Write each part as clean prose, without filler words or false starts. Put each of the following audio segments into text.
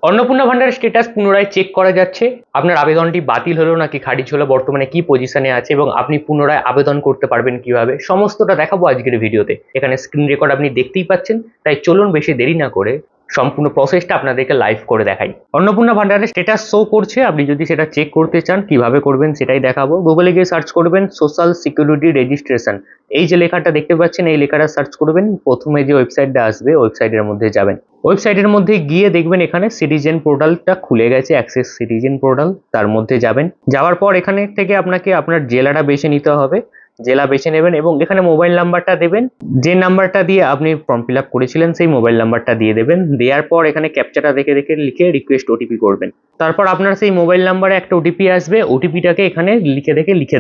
অন্নপূর্ণা ভান্ডারের স্ট্যাটাস পুনরায় চেক করা যাচ্ছে। আপনার আবেদনটি বাতিল হলো নাকি খারিজ হলো, বর্তমানে কি পজিশনে আছে এবং আপনি পুনরায় আবেদন করতে পারবেন কিভাবে, সমস্তটা দেখাবো আজকের ভিডিওতে। এখানে স্ক্রিন রেকর্ড আপনি দেখতেই পাচ্ছেন, তাই চলুন বেশি দেরি না করে সম্পূর্ণ প্রসেসটা আপনাদেরকে লাইভ করে দেখাই। অন্নপূর্ণা ভান্ডারের স্ট্যাটাস শো করছে, আপনি যদি সেটা চেক করতে চান কিভাবে করবেন সেটাই দেখাবো। গুগলে গিয়ে সার্চ করবেন সোশ্যাল সিকিউরিটি রেজিস্ট্রেশন, এই যে লেখাটা দেখতে পাচ্ছেন এই লেখাটা সার্চ করবেন। প্রথমে যে ওয়েবসাইটটা আসবে ওয়েবসাইটের মধ্যে যাবেন, ওয়েবসাইটের মধ্যে গিয়ে দেখবেন এখানে সিটিজেন পোর্টালটা খুলে গেছে, অ্যাক্সেস সিটিজেন পোর্টাল, তার মধ্যে যাবেন। যাওয়ার পর এখানে থেকে আপনাকে আপনার জেলাটা বেছে নিতে হবে, জেলা বেছে নেবেন এবং এখানে মোবাইল নাম্বারটা দেবেন, যে নাম্বারটা দিয়ে আপনি ফর্ম ফিল আপ করেছিলেন সেই মোবাইল নাম্বারটা দিয়ে দেবেন। দেওয়ার পর এখানে ক্যাপচাটা দেখে দেখে লিখে রিকোয়েস্ট ওটিপি করবেন। তারপর আপনার সেই মোবাইল নাম্বারে একটা ওটিপি আসবে, ওটিপিটাকে এখানে লিখে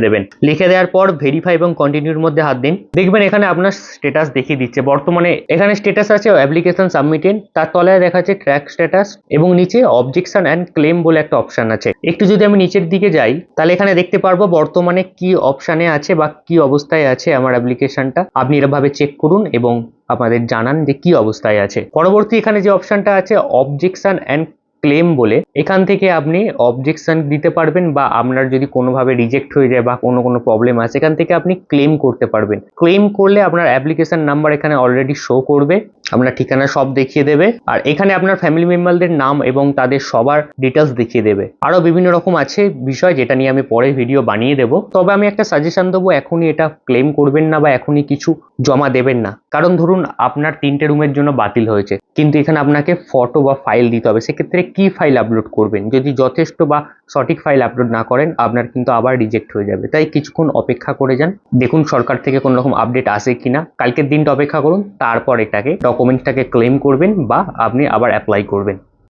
দেবেন। লিখে দেওয়ার পর ভেরিফাই এবং কন্টিনিউর মধ্যে হাত দিন। দেখবেন এখানে আপনার স্ট্যাটাস দেখিয়ে দিচ্ছে। বর্তমানে এখানে স্ট্যাটাস আছে অ্যাপ্লিকেশন সাবমিটেড, তার তলায় দেখাচ্ছে ট্র্যাক স্ট্যাটাস এবং নিচে অবজেকশন অ্যান্ড ক্লেম বলে একটা অপশন আছে। একটু যদি আমি নিচের দিকে যাই তাহলে এখানে দেখতে পারবো বর্তমানে কি অপশানে আছে বা কি অবস্থায় আছে আমার অ্যাপ্লিকেশনটা। আপনি এভাবে চেক করুন এবং আমাদের জানান যে কি অবস্থায় আছে। পরবর্তী এখানে যে অপশনটা আছে অবজেকশন অ্যান্ড ক্লেম বলে, এখান থেকে আপনি অবজেকশন দিতে পারবেন বা আপনার যদি কোনোভাবে রিজেক্ট হয়ে যায় বা কোনো প্রবলেম আছে এখান থেকে আপনি ক্লেম করতে পারবেন। ক্লেম করলে আপনার অ্যাপ্লিকেশন নাম্বার এখানে অলরেডি শো করবে, আপনার ঠিকানা সব দেখিয়ে দেবে, আর এখানে আপনার ফ্যামিলি মেম্বারদের নাম এবং তাদের সবার ডিটেলস দেখিয়ে দেবে। আরো বিভিন্ন রকম আছে বিষয় যেটা নিয়ে আমি পরে ভিডিও বানিয়ে দেবো। তবে আমি একটা সাজেশন দেবো, এখনই এটা ক্লেম করবেন না বা এখনই কিছু জমা দেবেন না। কারণ ধরুন আপনার 3টে রুমের জন্য বাতিল হয়েছে, কিন্তু এখানে আপনাকে ফটো বা ফাইল দিতে হবে। সেক্ষেত্রে কি ফাইল আপলোড করবেন? যদি যথেষ্ট বা সঠিক ফাইল আপলোড না করেন আপনার কিন্তু আবার রিজেক্ট হয়ে যাবে। তাই কিছুক্ষণ অপেক্ষা করে যান, দেখুন সরকার থেকে কোনো রকম আপডেট আসে কিনা। কালকের দিনটা অপেক্ষা করুন, তারপর এটাকে ডকুমেন্টটাকে ক্লেম করবেন বা আপনি আবার অ্যাপ্লাই করবেন।